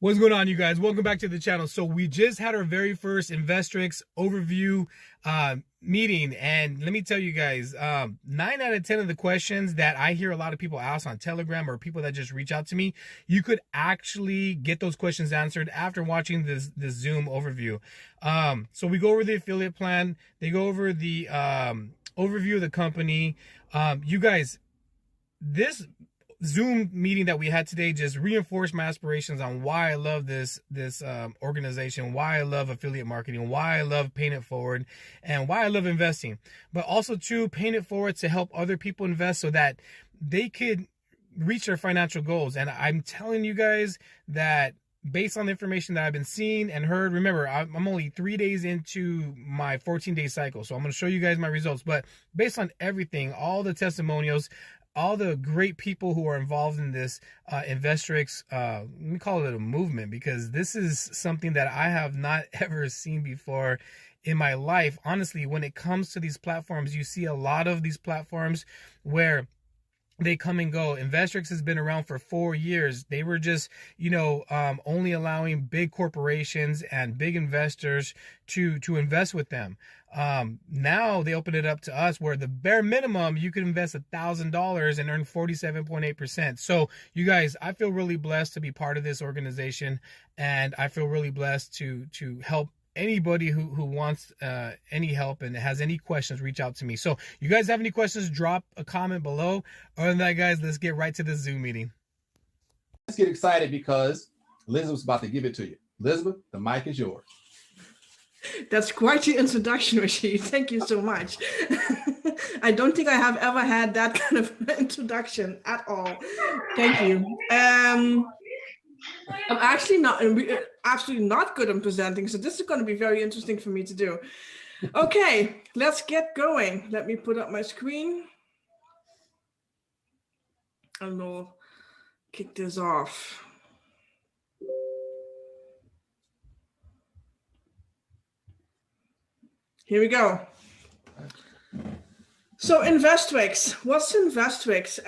What's going on, you guys? Welcome back to the channel. So we just had our very first Investrix overview meeting, and let me tell you guys, 9 out of 10 of the questions that I hear a lot of people ask on Telegram or people that just reach out to me, you could actually get those questions answered after watching this Zoom overview. So we go over the affiliate plan, they go over the overview of the company. You guys, this Zoom meeting that we had today just reinforced my aspirations on why I love this organization, why I love affiliate marketing, why I love paying it forward, and why I love investing. But also too, paying it forward to help other people invest so that they could reach their financial goals. And I'm telling you guys that based on the information that I've been seeing and heard, remember, I'm only 3 days into my 14-day cycle, so I'm going to show you guys my results. But based on everything, all the testimonials, all the great people who are involved in this Investrix, let me call it a movement, because this is something that I have not ever seen before in my life. Honestly, when it comes to these platforms, you see a lot of these platforms where they come and go. Investrix has been around for 4 years. They were just, only allowing big corporations and big investors to invest with them. Now they open it up to us, where the bare minimum, you can invest $1,000 and earn 47.8%. So you guys, I feel really blessed to be part of this organization, and I feel really blessed to help anybody who wants any help and has any questions. Reach out to me. So you guys have any questions, drop a comment below. Other than that, guys, let's get right to the Zoom meeting. Let's get excited because Elizabeth's about to give it to you. Elizabeth, the mic is yours. That's quite the introduction, Rashid. Thank you so much. I don't think I have ever had that kind of introduction at all. Thank you. I'm actually absolutely not good on presenting, so this is going to be very interesting for me to do. Okay, let's get going. Let me put up my screen and we'll kick this off. Here we go. So Investrix, what's Investrix?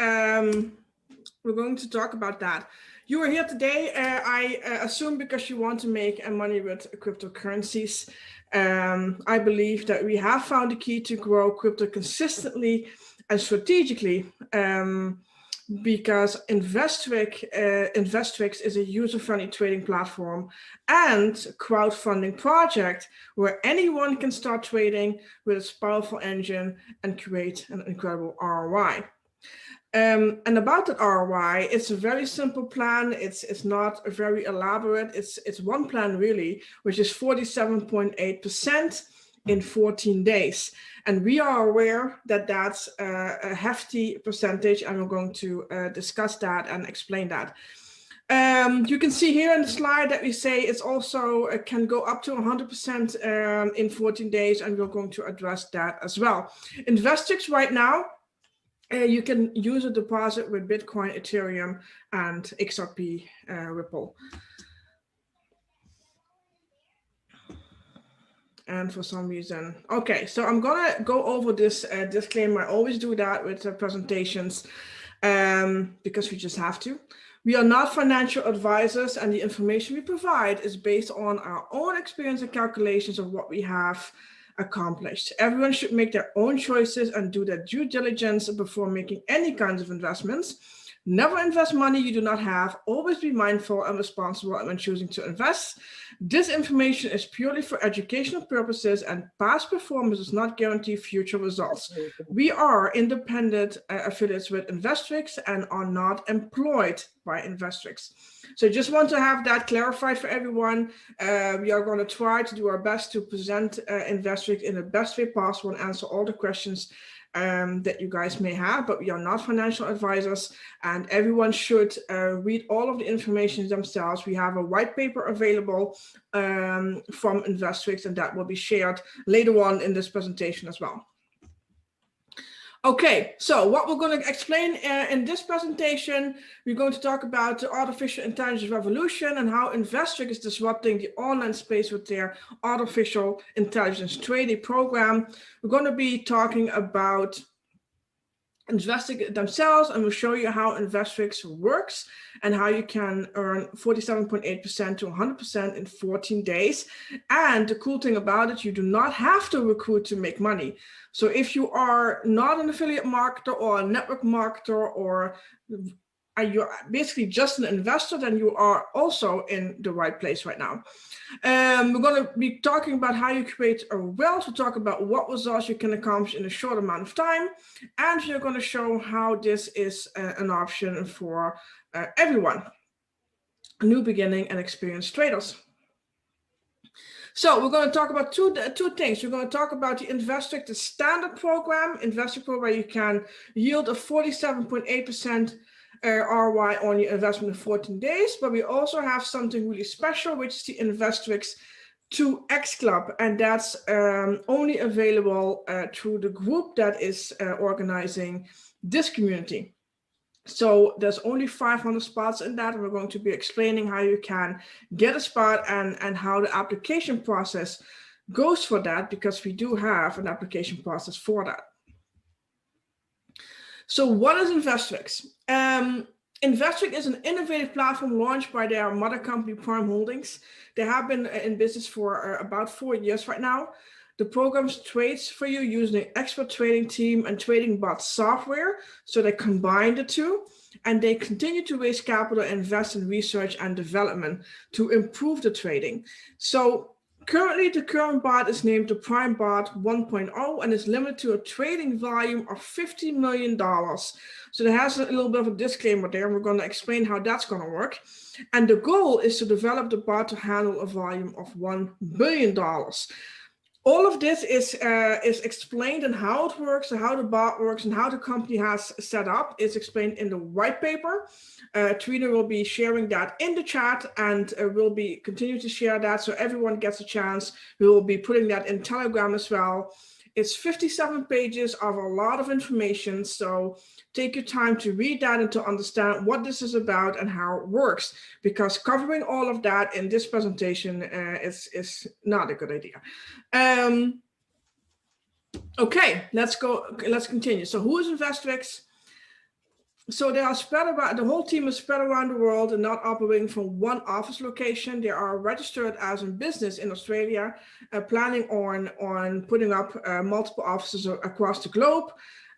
We're going to talk about that. You are here today, I assume, because you want to make money with cryptocurrencies. I believe that we have found the key to grow crypto consistently and strategically, because Investrix is a user-friendly trading platform and crowdfunding project where anyone can start trading with its powerful engine and create an incredible ROI. And about that ROI, it's a very simple plan. It's not very elaborate. It's one plan really, which is 47.8% in 14 days. And we are aware that that's a hefty percentage, and we're going to discuss that and explain that. You can see here in the slide that we say it's also can go up to 100% in 14 days, and we're going to address that as well. Investrix right now, you can use a deposit with Bitcoin, Ethereum, and XRP Ripple. And for some reason, okay, so I'm gonna go over this disclaimer. I always do that with presentations because we just have to. We are not financial advisors, and the information we provide is based on our own experience and calculations of what we have accomplished. Everyone should make their own choices and do their due diligence before making any kinds of investments. Never invest money you do not have. Always be mindful and responsible when choosing to invest. This information is purely for educational purposes, and past performance does not guarantee future results. We are independent affiliates with Investrix and are not employed by Investrix. So just want to have that clarified for everyone. We are going to try to do our best to present Investrix in the best way possible and answer all the questions that you guys may have, but we are not financial advisors, and everyone should read all of the information themselves. We have a white paper available from Investrix, and that will be shared later on in this presentation as well. Okay, so what we're going to explain in this presentation, we're going to talk about the artificial intelligence revolution and how Investrix is disrupting the online space with their artificial intelligence trading program. We're going to be talking about Investrix themselves, and we'll show you how Investrix works and how you can earn 47.8% to 100% in 14 days. And the cool thing about it, you do not have to recruit to make money. So if you are not an affiliate marketer or a network marketer, or you're basically just an investor, then you are also in the right place right now. We're going to be talking about how you create a wealth. We'll talk about what results you can accomplish in a short amount of time. And we're going to show how this is an option for everyone, new beginning and experienced traders. So we're going to talk about two things. We're going to talk about the Investrix, the standard program, Investrix program, where you can yield a 47.8% ROI on your investment in 14 days. But we also have something really special, which is the Investrix 2X Club. And that's only available through the group that is organizing this community. So there's only 500 spots in that, and we're going to be explaining how you can get a spot and how the application process goes for that, because we do have an application process for that. So what is Investrix? Investrix is an innovative platform launched by their mother company, Prime Holdings. They have been in business for about 4 years right now. The program trades for you using an expert trading team and trading bot software. So they combine the two, and they continue to raise capital and invest in research and development to improve the trading. So currently, the current bot is named the Prime Bot 1.0 and is limited to a trading volume of $50 million. So there has a little bit of a disclaimer there, and we're going to explain how that's going to work. And the goal is to develop the bot to handle a volume of $1 billion. All of this is explained, and how it works, and how the bot works, and how the company has set up is explained in the white paper. Trina will be sharing that in the chat, and we'll be continue to share that so everyone gets a chance. We will be putting that in Telegram as well. It's 57 pages of a lot of information, so take your time to read that and to understand what this is about and how it works, because covering all of that in this presentation is not a good idea. Okay, let's continue. So who is Investrix? So they are spread about, the whole team is spread around the world and not operating from one office location. They are registered as a business in Australia, planning on putting up multiple offices across the globe.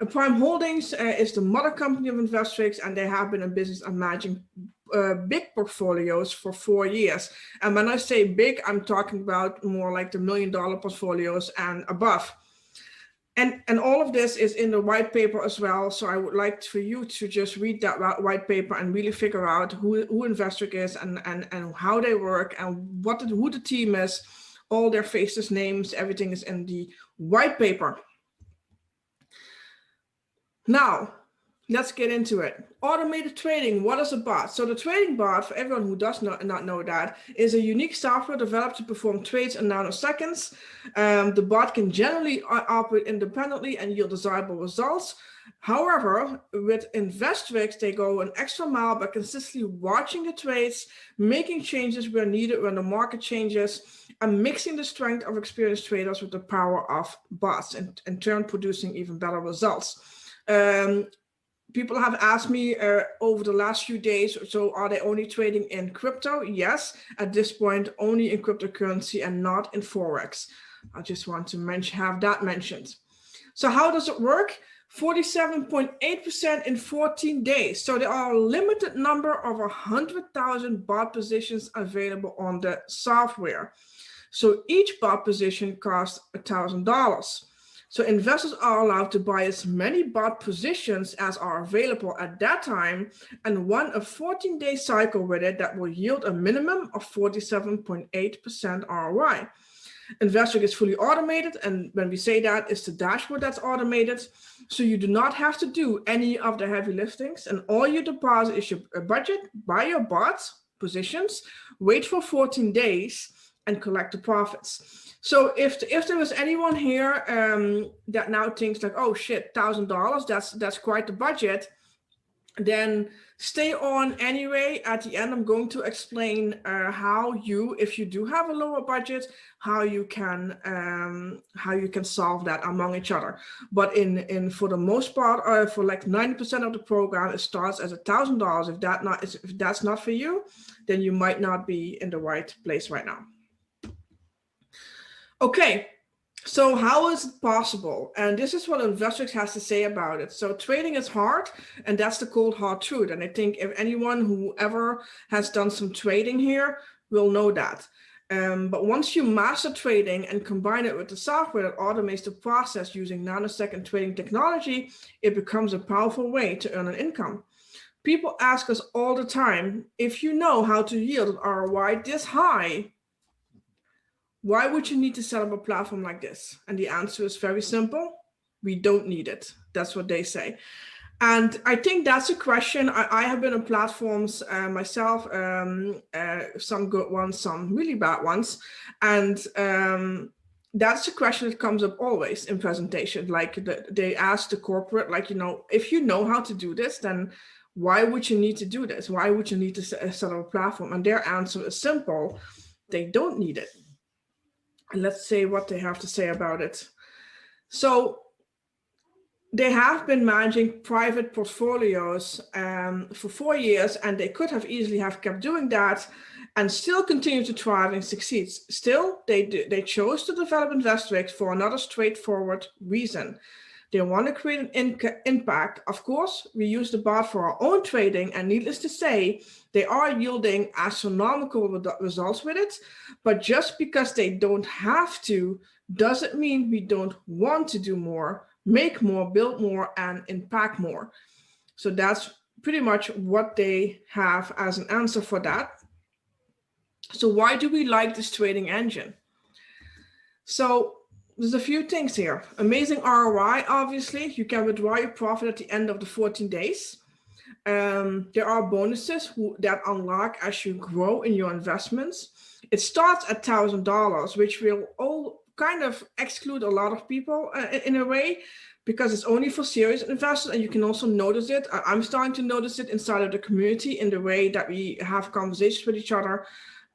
Prime Holdings is the mother company of Investrix, and they have been in business and managing big portfolios for 4 years. And when I say big, I'm talking about more like the $1 million portfolios and above. And all of this is in the white paper as well. So I would like for you to just read that white paper and really figure out who Investrix is and how they work and who the team is, all their faces, names, everything is in the white paper. Now, let's get into it. Automated trading, what is a bot? So the trading bot, for everyone who does not know that, is a unique software developed to perform trades in nanoseconds. The bot can generally operate independently and yield desirable results. However, with Investrix, they go an extra mile by consistently watching the trades, making changes where needed when the market changes, and mixing the strength of experienced traders with the power of bots, and in turn producing even better results. People have asked me over the last few days, so are they only trading in crypto? Yes, at this point, only in cryptocurrency and not in Forex. I just want to have that mentioned. So how does it work? 47.8% in 14 days. So there are a limited number of 100,000 bot positions available on the software. So each bot position costs $1,000. So investors are allowed to buy as many bot positions as are available at that time and run a 14-day cycle with it that will yield a minimum of 47.8% ROI. Investrix is fully automated, and when we say that, it's the dashboard that's automated. So you do not have to do any of the heavy liftings, and all you deposit is your budget, buy your bots positions, wait for 14 days, and collect the profits. So if there was anyone here that now thinks like, oh shit, $1,000, that's quite the budget. then stay on anyway. At the end, I'm going to explain how you, if you do have a lower budget, how you can solve that among each other. But in for the most part, for like 90% of the program, it starts as $1,000. If that's not for you, then you might not be in the right place right now. Okay. So how is it possible? And this is what Investrix has to say about it. So trading is hard, and that's the cold hard truth. And I think if anyone who ever has done some trading here will know that. But once you master trading and combine it with the software that automates the process using nanosecond trading technology, it becomes a powerful way to earn an income. People ask us all the time, if you know how to yield an ROI this high, why would you need to set up a platform like this? And the answer is very simple. We don't need it. That's what they say. And I think that's a question. I have been on platforms myself, some good ones, some really bad ones. And that's a question that comes up always in presentation. Like they ask the corporate, like, if you know how to do this, then why would you need to do this? Why would you need to set up a platform? And their answer is simple. They don't need it. Let's say what they have to say about it. So they have been managing private portfolios for 4 years, and they could have easily have kept doing that and still continue to thrive and succeed. Still, they chose to develop Investrix for another straightforward reason. They want to create an impact. Of course, we use the bot for our own trading, and needless to say, they are yielding astronomical results with it. But just because they don't have to, doesn't mean we don't want to do more, make more, build more, and impact more. So that's pretty much what they have as an answer for that. So why do we like this trading engine? So there's a few things here. Amazing ROI, obviously. You can withdraw your profit at the end of the 14 days. There are bonuses that unlock as you grow in your investments. It starts at $1,000, which will all kind of exclude a lot of people in a way, because it's only for serious investors. And you can also notice it. I'm starting to notice it inside of the community in the way that we have conversations with each other.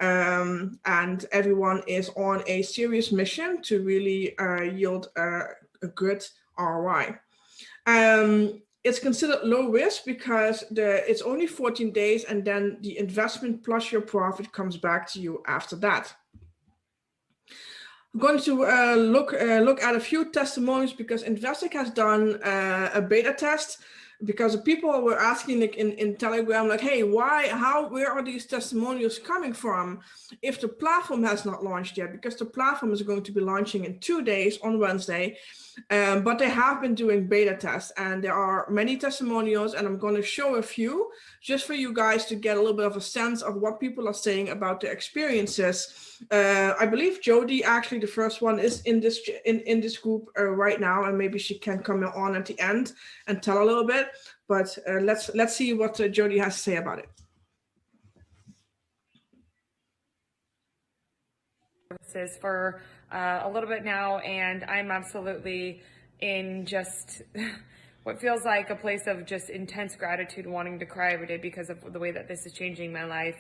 And everyone is on a serious mission to really yield a good ROI. It's considered low risk because it's only 14 days, and then the investment plus your profit comes back to you after that. I'm going to look at a few testimonials because Investrix has done a beta test, because people were asking in Telegram, like, hey, where are these testimonials coming from if the platform has not launched yet? Because the platform is going to be launching in 2 days on Wednesday. But they have been doing beta tests, and there are many testimonials, and I'm going to show a few just for you guys to get a little bit of a sense of what people are saying about their experiences. I believe Jody, actually the first one, is in this group right now, and maybe she can come on at the end and tell a little bit. But let's see what Jody has to say about it. For a little bit now, and I'm absolutely in just what feels like a place of just intense gratitude, wanting to cry every day because of the way that this is changing my life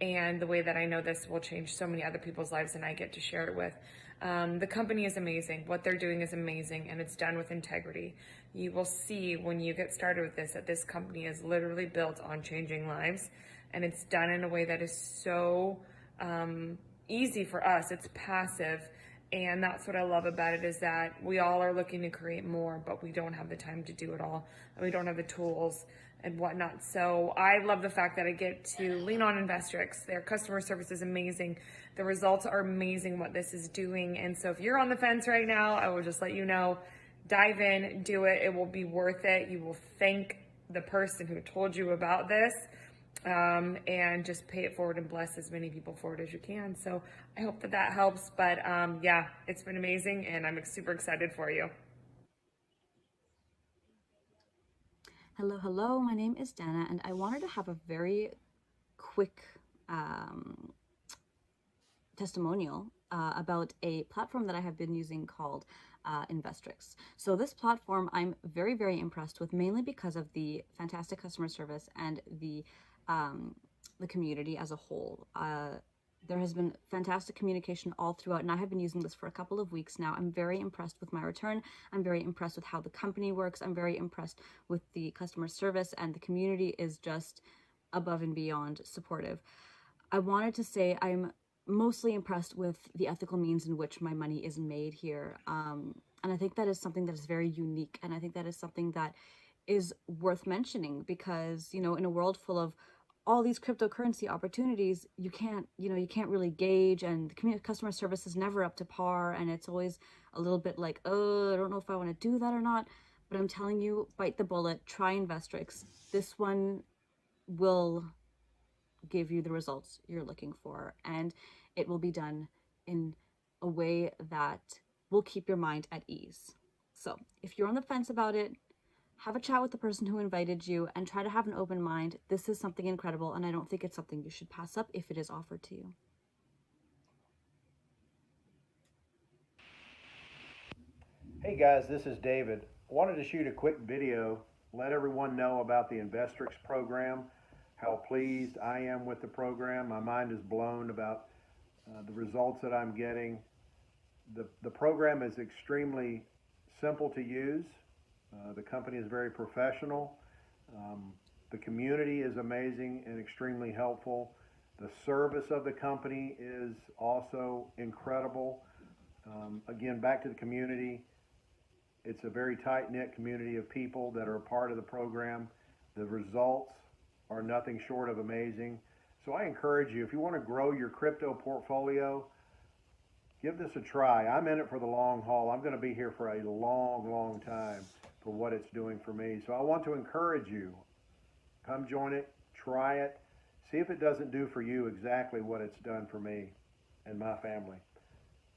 and the way that I know this will change so many other people's lives and I get to share it with. The company is amazing. What they're doing is amazing, and it's done with integrity. You will see when you get started with this that this company is literally built on changing lives, and it's done in a way that is so easy for us. It's passive, and that's what I love about it, is that we all are looking to create more, but we don't have the time to do it all, and we don't have the tools and whatnot. So I love the fact that I get to lean on Investrix. Their customer service is amazing. The results are amazing, what this is doing. And so if you're on the fence right now, I will just let you know, dive in, do it. It will be worth it. You will thank the person who told you about this. And just pay it forward and bless as many people forward as you can. So I hope that helps. But yeah, it's been amazing, and I'm super excited for you. Hello, my name is Dana, and I wanted to have a very quick testimonial about a platform that I have been using called Investrix. So this platform I'm very, very impressed with, mainly because of the fantastic customer service and the community as a whole. There has been fantastic communication all throughout, and I have been using this for a couple of weeks now. I'm very impressed with my return. I'm very impressed with how the company works. I'm very impressed with the customer service, and the community is just above and beyond supportive. I wanted to say I'm mostly impressed with the ethical means in which my money is made here. And I think that is something that is very unique. And I think that is something that is worth mentioning because, you know, in a world full of all these cryptocurrency opportunities, you can't really gauge, and the customer service is never up to par. And it's always a little bit like, oh, I don't know if I want to do that or not. But I'm telling you, bite the bullet, try Investrix. This one will give you the results you're looking for, and it will be done in a way that will keep your mind at ease. So if you're on the fence about it, have a chat with the person who invited you and try to have an open mind. This is something incredible, and I don't think it's something you should pass up if it is offered to you. Hey guys, this is David. I wanted to shoot a quick video, let everyone know about the Investrix program, how pleased I am with the program. My mind is blown about the results that I'm getting. The program is extremely simple to use. The company is very professional. The community is amazing and extremely helpful. The service of the company is also incredible. Again, back to the community. It's a very tight-knit community of people that are a part of the program. The results are nothing short of amazing. So I encourage you, if you want to grow your crypto portfolio, give this a try. I'm in it for the long haul. I'm going to be here for a long, long time for what it's doing for me. So I want to encourage you. Come join it, try it, see if it doesn't do for you exactly what it's done for me and my family.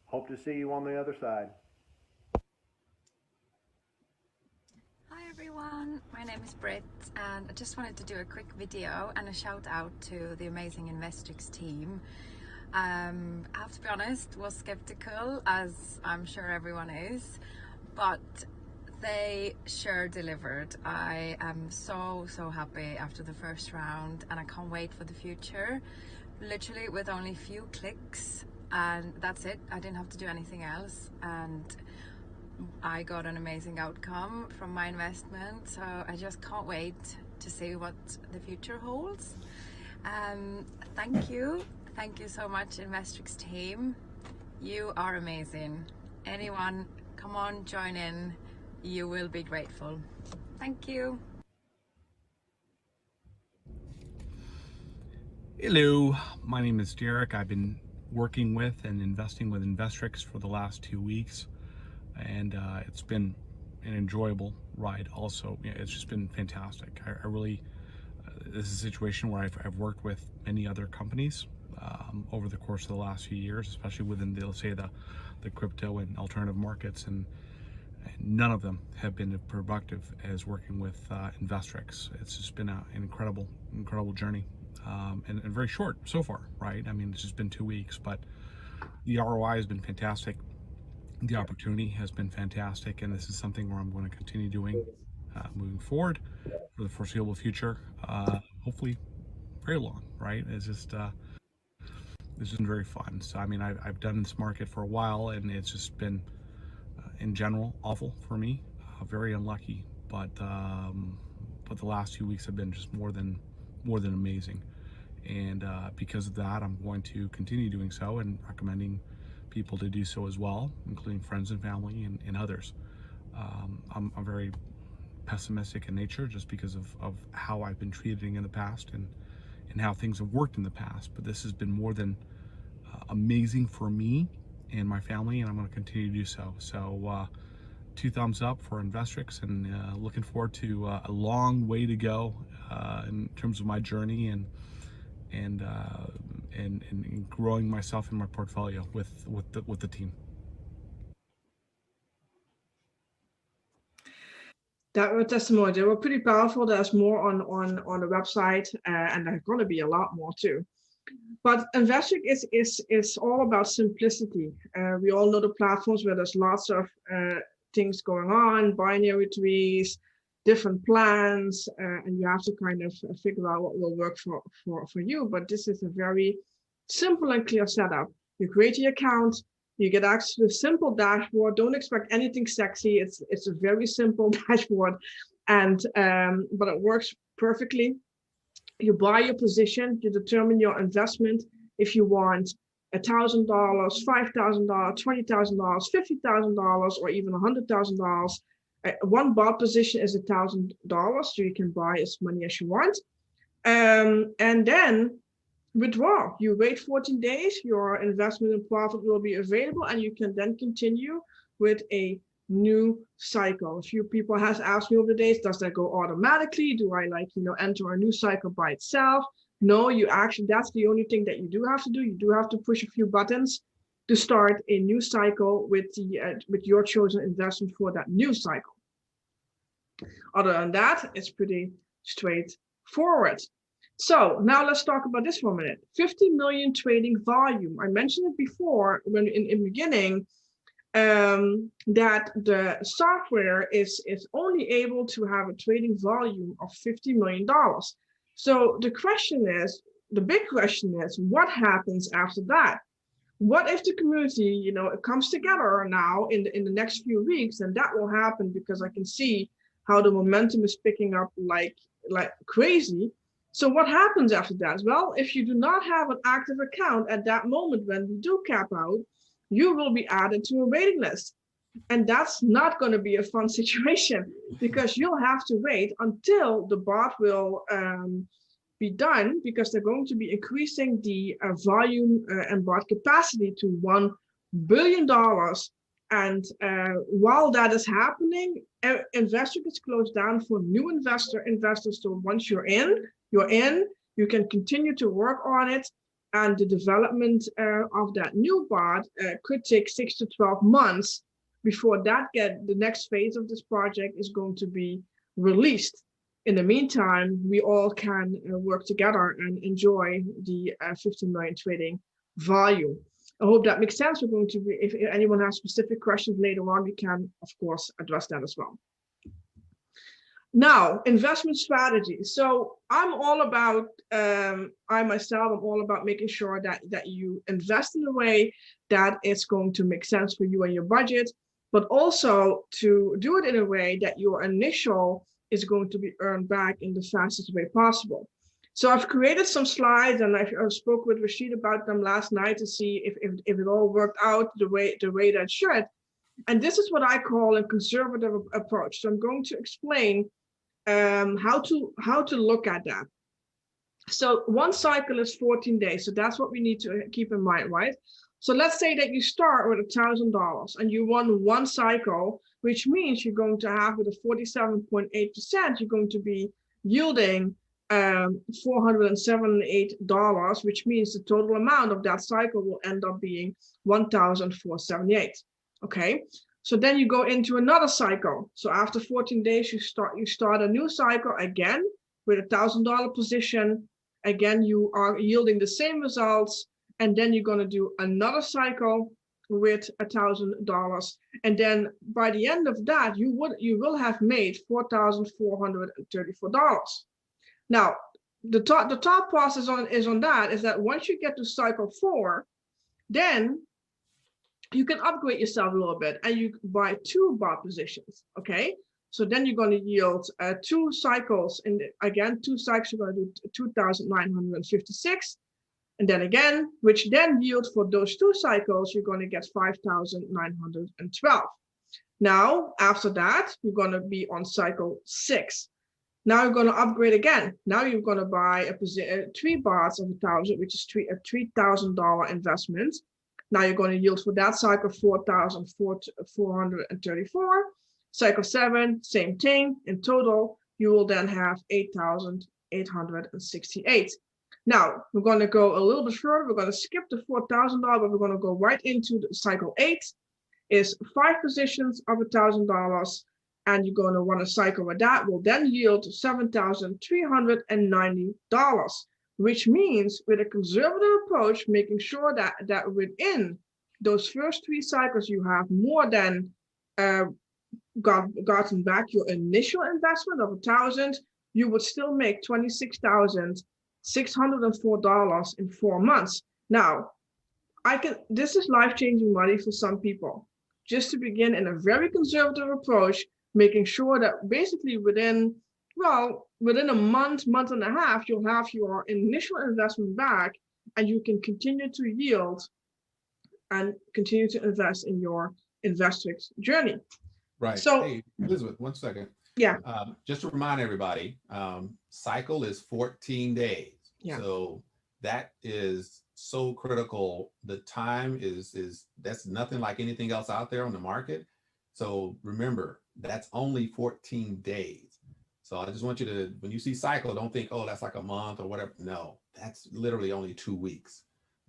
Hope to see you on the other side. Hi everyone, my name is Britt and I just wanted to do a quick video and a shout out to the amazing Investrix team. I have to be honest, was skeptical, as I'm sure everyone is, but they sure delivered. I am so happy after the first round and I can't wait for the future. Literally with only a few clicks and that's it. I didn't have to do anything else and I got an amazing outcome from my investment, so I just can't wait to see what the future holds. Thank you so much, Investrix team. You are amazing. Anyone, come on, join in. You will be grateful. Thank you. Hello, my name is Derek. I've been working with and investing with Investrix for the last 2 weeks. And it's been an enjoyable ride also. It's just been fantastic. I really, this is a situation where I've worked with many other companies over the course of the last few years, especially within the, let's say, the crypto and alternative markets, and none of them have been as productive as working with Investrix. It's just been an incredible journey, and very short so far, right? I mean, it's just been 2 weeks, but the ROI has been fantastic. The opportunity has been fantastic, and this is something where I'm going to continue doing moving forward for the foreseeable future. Hopefully, very long, right? It's just been very fun. So I mean, I've done this market for a while, and it's just been, in general, awful for me. Very unlucky, but the last 2 weeks have been just more than amazing, and because of that, I'm going to continue doing so and recommending people to do so as well, including friends and family and others. I'm very pessimistic in nature just because of how I've been treated in the past and how things have worked in the past. But this has been more than amazing for me and my family, and I'm going to continue to do so. So 2 thumbs up for Investrix, and looking forward to a long way to go in terms of my journey and growing myself in my portfolio with the team. That were testimonials. They were pretty powerful. There's more on the website, and there's going to be a lot more too. But Investrix is all about simplicity. We all know the platforms where there's lots of things going on, binary trees, different plans, and you have to kind of figure out what will work for you. But this is a very simple and clear setup. You create your account, you get access to a simple dashboard. Don't expect anything sexy. It's a very simple dashboard, and but it works perfectly. You buy your position, you determine your investment. If you want $1,000, $5,000, $20,000, $50,000, or even $100,000, one bought position is $1,000, so you can buy as many as you want. And then withdraw. You wait 14 days, your investment and profit will be available, and you can then continue with a new cycle. A few people has asked me over the days, does that go automatically? Do I enter a new cycle by itself? No, you actually, that's the only thing that you do have to do. You do have to push a few buttons to start a new cycle with your chosen investment for that new cycle. Other than that, it's pretty straightforward. So now let's talk about this for a minute. 50 million trading volume. I mentioned it before when in the beginning, that the software is only able to have a trading volume of $50 million. So the big question is, what happens after that? What if the community, comes together now in the next few weeks? And that will happen because I can see how the momentum is picking up like crazy. So what happens after that? Well, if you do not have an active account at that moment when we do cap out, you will be added to a waiting list. And that's not going to be a fun situation because you'll have to wait until the bot will be done, because they're going to be increasing the volume and bot capacity to $1 billion. And while that is happening, Investrix is closed down for new investors. So once you're in, you can continue to work on it. And the development of that new bot could take 6 to 12 months before the next phase of this project is going to be released. In the meantime, we all can work together and enjoy the 15 million trading volume. I hope that makes sense. We're going to be, if anyone has specific questions later on, we can, of course, address that as well. Now, investment strategy. So I'm all about, I'm all about making sure that you invest in a way that it's going to make sense for you and your budget, but also to do it in a way that your initial is going to be earned back in the fastest way possible. So I've created some slides, and I spoke with Rashid about them last night to see if it all worked out the way that it should. And this is what I call a conservative approach. So I'm going to explain how to look at that. So one cycle is 14 days. So that's what we need to keep in mind, right? So let's say that you start with $1,000 and you won one cycle, which means you're going to have, with a 47.8%, you're going to be yielding $478, which means the total amount of that cycle will end up being $1,478. Okay, so then you go into another cycle. So after 14 days, you start a new cycle again with $1,000 position. Again, you are yielding the same results, and then you're going to do another cycle with $1,000, and then by the end of that, you will have made $4,434. Now, the top process is that once you get to cycle 4, then you can upgrade yourself a little bit and you buy 2 bot positions. Okay, so then you're going to yield 2 cycles, and again 2 cycles, you're going to do 2,956. And then again, which then yield for those 2 cycles, you're going to get 5,912. Now, after that, you're going to be on cycle 6. Now you're going to upgrade again. Now you're going to buy 3 bots of 1,000, which is a $3,000 investment. Now you're going to yield for that cycle 4,434. Cycle 7, same thing. In total, you will then have 8,868. Now, we're going to go a little bit further. We're going to skip the $4,000, but we're going to go right into the cycle 8. Is 5 positions of $1,000, and you're going to run a cycle with that. Will then yield $7,390, which means with a conservative approach, making sure that within those first 3 cycles, you have more than gotten back your initial investment of $1,000, you would still make $26,604 in 4 months. Now, this is life-changing money for some people. Just to begin in a very conservative approach, making sure that basically within a month and a half, you'll have your initial investment back, and you can continue to yield and continue to invest in your Investrix journey. Right. So, hey, Elizabeth, 1 second. Yeah. Just to remind everybody, cycle is 14 days. Yeah. So that is so critical. The time that's nothing like anything else out there on the market. So remember, that's only 14 days. So I just want you to, when you see cycle, don't think, oh, that's like a month or whatever. No, that's literally only 2 weeks.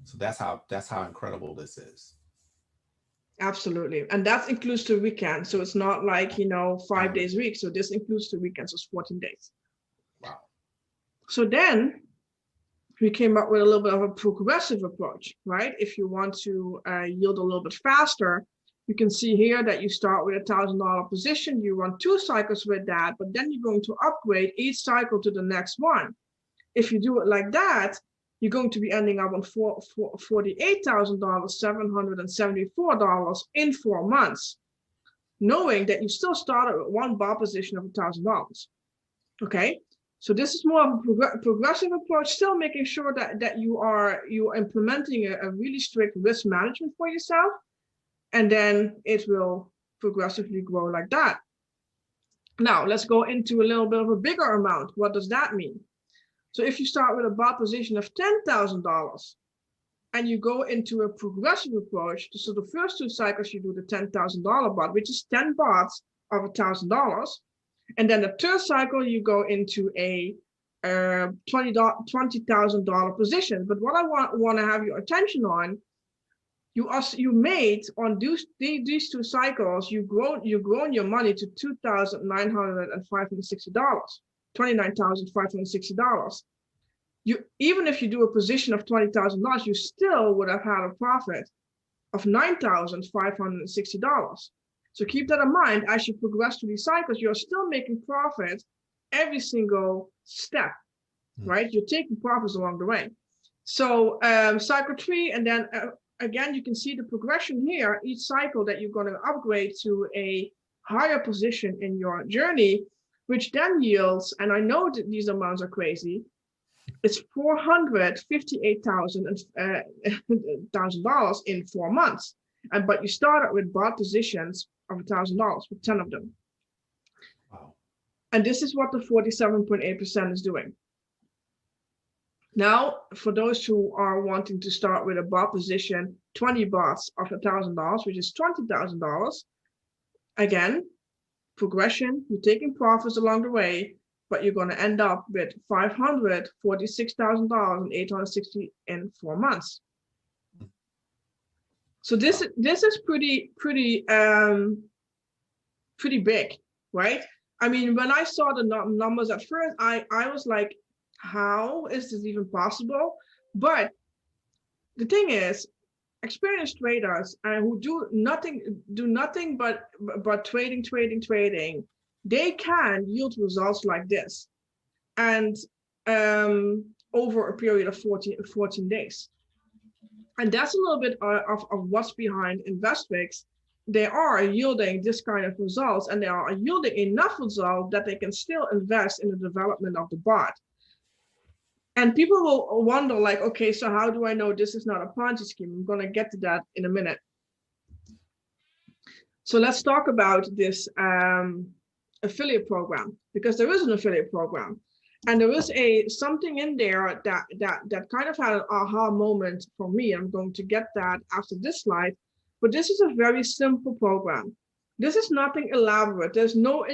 So that's how incredible this is. Absolutely. And that includes the weekend. So it's not like, 5 days a week. So this includes the weekends, so it's 14 days. Wow. So then we came up with a little bit of a progressive approach, right? If you want to yield a little bit faster, you can see here that you start with $1,000 position, you run 2 cycles with that, but then you're going to upgrade each cycle to the next one. If you do it like that, you're going to be ending up on $48,774 in 4 months, knowing that you still started with 1 bar position of $1,000. Okay, so this is more of a progressive approach, still making sure that you are implementing a really strict risk management for yourself, and then it will progressively grow like that. Now let's go into a little bit of a bigger amount. What does that mean? So if you start with a bar position of $10,000 and you go into a progressive approach, so the first 2 cycles you do the $10,000 bar, which is 10 bars of $1,000. And then the 3rd cycle you go into a $20,000 position. But what I want to have your attention on, you made on these 2 cycles, you've grown your money to $29,560. Even if you do a position of $20,000, you still would have had a profit of $9,560. So keep that in mind as you progress through these cycles. You're still making profit every single step, right? You're taking profits along the way. So cycle 3, and then again, you can see the progression here. Each cycle that you're going to upgrade to a higher position in your journey, which then yields, and I know that these amounts are crazy, it's $458,000 in 4 months. But you started with bar positions of $1,000 with 10 of them. Wow. And this is what the 47.8% is doing. Now, for those who are wanting to start with a bar position, 20 bars of $1,000, which is $20,000, again, progression, you're taking profits along the way, but you're going to end up with $546,860 in 4 months. So this is pretty big, right? I mean, when I saw the numbers at first, I was like, how is this even possible? But the thing is, experienced traders who do nothing but trading, they can yield results like this, and over a period of 14 days. And that's a little bit of what's behind Investrix. They are yielding this kind of results, and they are yielding enough results that they can still invest in the development of the bot. And people will wonder, like, okay, so how do I know this is not a Ponzi scheme? I'm going to get to that in a minute. So let's talk about this affiliate program, because there is an affiliate program. And there is something in there that kind of had an aha moment for me. I'm going to get that after this slide. But this is a very simple program. This is nothing elaborate. There's no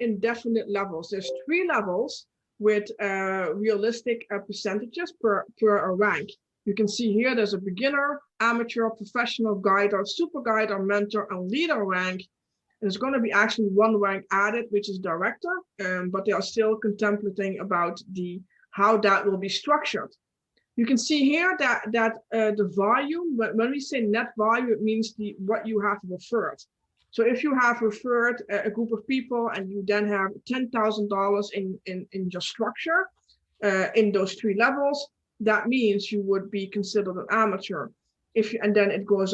indefinite levels. There's 3 levels with realistic percentages per rank. You can see here there's a beginner, amateur, professional, guider, super guider, mentor, and leader rank. And there's going to be actually 1 rank added, which is director, but they are still contemplating about the how that will be structured. You can see here that the volume, when we say net value, it means what you have referred. So if you have referred a group of people and you then have $10,000 in your structure in those 3 levels, that means you would be considered an amateur. And then it goes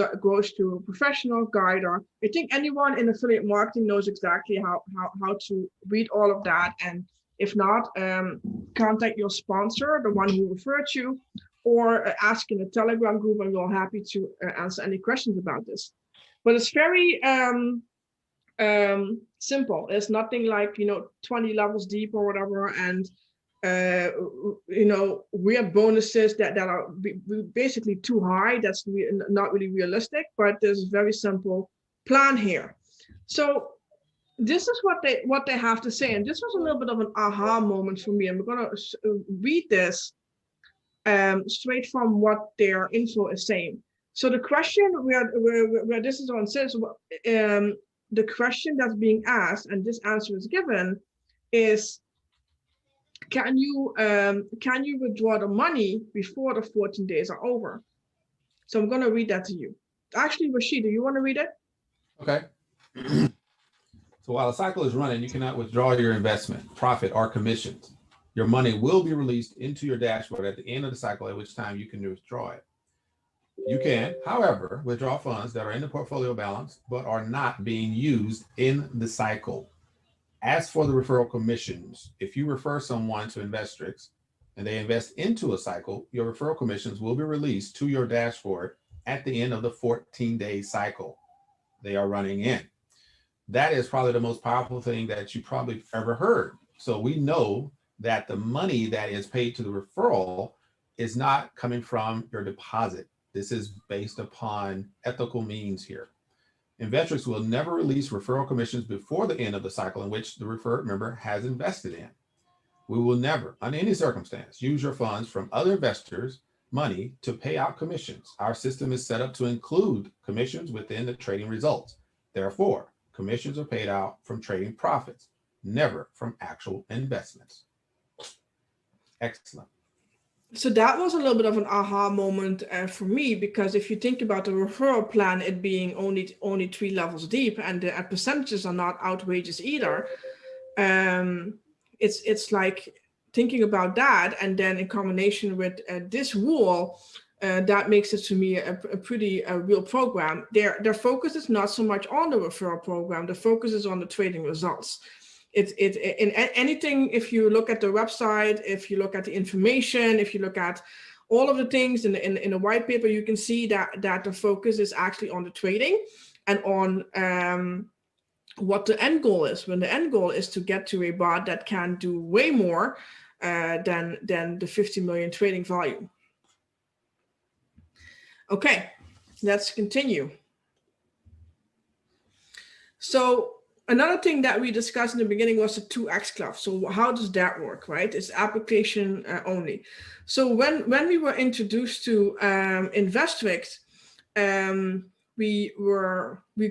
to professional, guider. I think anyone in affiliate marketing knows exactly how to read all of that. And if not, contact your sponsor, the one who referred you, or ask in the Telegram group, and we're happy to answer any questions about this. But it's very simple. It's nothing like 20 levels deep or whatever, and weird bonuses that are basically too high. That's not really realistic, but there's a very simple plan here. So this is what they have to say, and this was a little bit of an aha moment for me. I'm going to read this straight from what their info is saying. So the question where this is on says, the question that's being asked, and this answer is given, is can you withdraw the money before the 14 days are over? So I'm going to read that to you. Actually, Rashid, do you want to read it? Okay. So while the cycle is running, you cannot withdraw your investment, profit, or commissions. Your money will be released into your dashboard at the end of the cycle, at which time you can withdraw it. You can, however, withdraw funds that are in the portfolio balance but are not being used in the cycle. As for the referral commissions, if you refer someone to Investrix and they invest into a cycle, your referral commissions will be released to your dashboard at the end of the 14-day cycle they are running in. That is probably the most powerful thing that you probably ever heard. So we know that the money that is paid to the referral is not coming from your deposit. This is based upon ethical means here. Investrix will never release referral commissions before the end of the cycle in which the referred member has invested in. We will never, under any circumstance, use your funds from other investors' money to pay out commissions. Our system is set up to include commissions within the trading results. Therefore, commissions are paid out from trading profits, never from actual investments. Excellent. So that was a little bit of an aha moment for me, because if you think about the referral plan, it being only 3 levels deep, and the percentages are not outrageous either. It's like thinking about that, and then in combination with this rule, that makes it to me a pretty real program. Their focus is not so much on the referral program. The focus is on the trading results. In anything, if you look at the website, if you look at the information, if you look at all of the things in the white paper, you can see that the focus is actually on the trading and on what the end goal is. When the end goal is to get to a bot that can do way more than the 50 million trading volume. Okay, let's continue. So another thing that we discussed in the beginning was the 2x club. So how does that work, right? It's application only. So when we were introduced to Investrix, we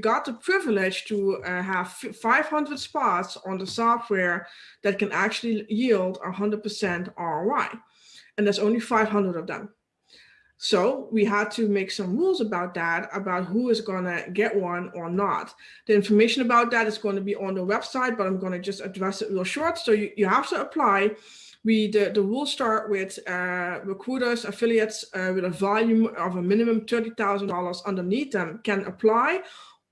got the privilege to have 500 spots on the software that can actually yield 100% ROI. And there's only 500 of them. So we had to make some rules about that, about who is going to get one or not. The information about that is going to be on the website, but I'm going to just address it real short. So you have to apply. The rules start with recruiters, affiliates with a volume of a minimum $30,000 underneath them can apply.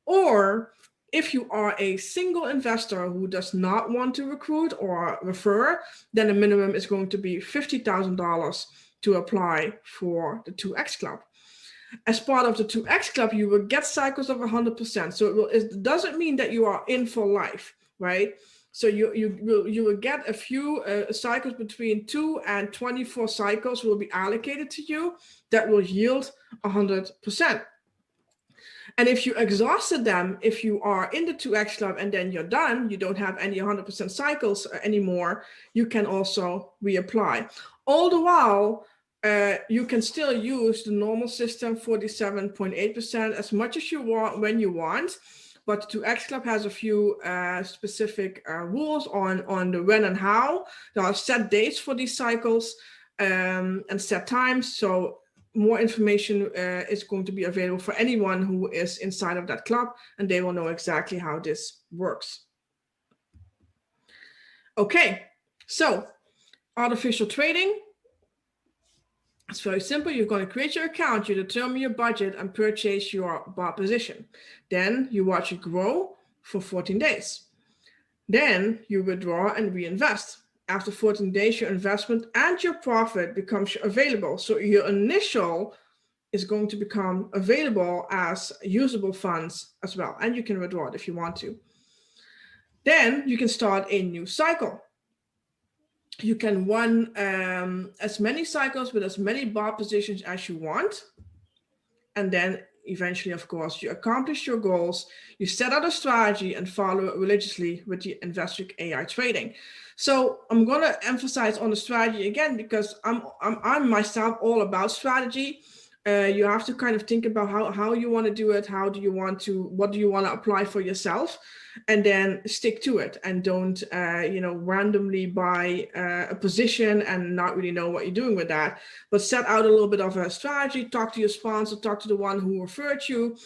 Or if you are a single investor who does not want to recruit or refer, then the minimum is going to be $50,000 to apply for the 2x club. As part of the 2x club, you will get cycles of 100%. So it doesn't mean that you are in for life, right? So you will get a few cycles between 2 and 24 cycles will be allocated to you that will yield 100%. And if you exhausted them, if you are in the 2x club and then you're done, you don't have any 100% cycles anymore, you can also reapply. All the while, you can still use the normal system, 47.8%, as much as you want when you want. but the 2X Club has a few specific rules on the when and how. There are set dates for these cycles and set times. So more information is going to be available for anyone who is inside of that club, and they will know exactly how this works. Okay, so artificial trading. It's very simple. You're going to create your account, you determine your budget and purchase your bought position. Then you watch it grow for 14 days. Then you withdraw and reinvest. After 14 days, your investment and your profit becomes available. So your initial is going to become available as usable funds as well. And you can withdraw it if you want to. Then you can start a new cycle. You can run as many cycles with as many bought positions as you want. And then eventually, of course, you accomplish your goals. You set out a strategy and follow it religiously with the Investrix AI trading. So I'm going to emphasize on the strategy again, because I'm myself all about strategy. You have to kind of think about how you want to do it. What do you want to apply for yourself? And then stick to it, and don't randomly buy a position and not really know what you're doing with that. But set out a little bit of a strategy, talk to your sponsor, talk to the one who referred you,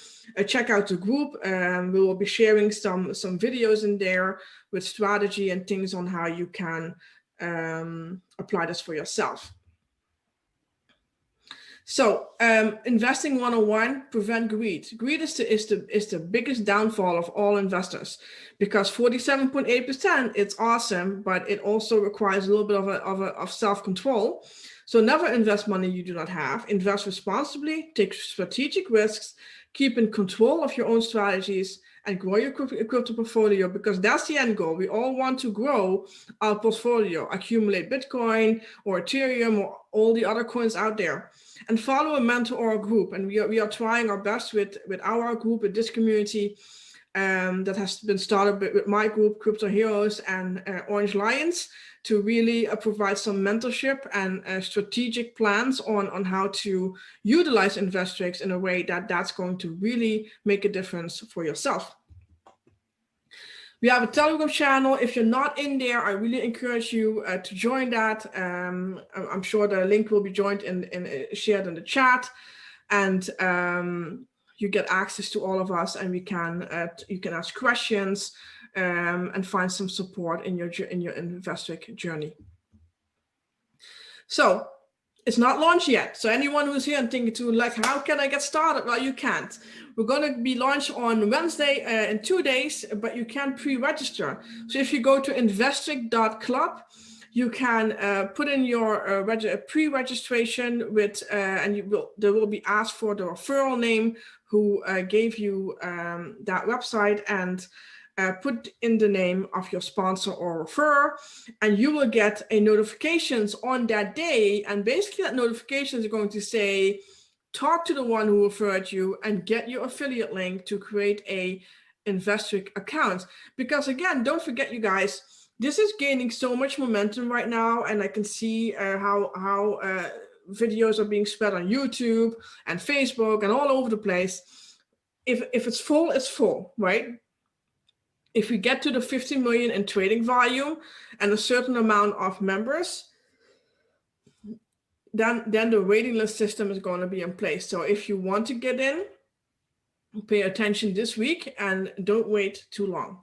check out the group. We will be sharing some videos in there with strategy and things on how you can apply this for yourself. So investing 101, prevent greed. Greed is the biggest downfall of all investors, because 47.8%, it's awesome, but it also requires a little bit of self-control. So never invest money you do not have. Invest responsibly, take strategic risks, keep in control of your own strategies, and grow your crypto portfolio, because that's the end goal. We all want to grow our portfolio, accumulate Bitcoin or Ethereum or all the other coins out there, and follow a mentor or a group. And we are trying our best with our group, with this community that has been started with my group, Crypto Heroes and Orange Lions, to really provide some mentorship and strategic plans on how to utilize Investrix in a way that's going to really make a difference for yourself. We have a Telegram channel. If you're not in there, I really encourage you to join that. I'm sure the link will be joined shared in the chat, and you get access to all of us, and you can ask questions and find some support in your Investrix journey. So it's not launched yet. So anyone who's here and thinking how can I get started? Well, you can't. We're going to be launched on Wednesday in 2 days, but you can pre-register. So if you go to investrix.club, you can put in your pre-registration with, and there will be asked for the referral name who gave you that website, and put in the name of your sponsor or referrer, and you will get a notifications on that day. And basically that notification is going to say, talk to the one who referred you and get your affiliate link to create a Investrix account. Because again, don't forget, you guys, this is gaining so much momentum right now, and I can see how videos are being spread on YouTube and Facebook and all over the place. If it's full, it's full, right? If we get to the 50 million in trading volume and a certain amount of members, then the waiting list system is going to be in place. So if you want to get in, pay attention this week and don't wait too long.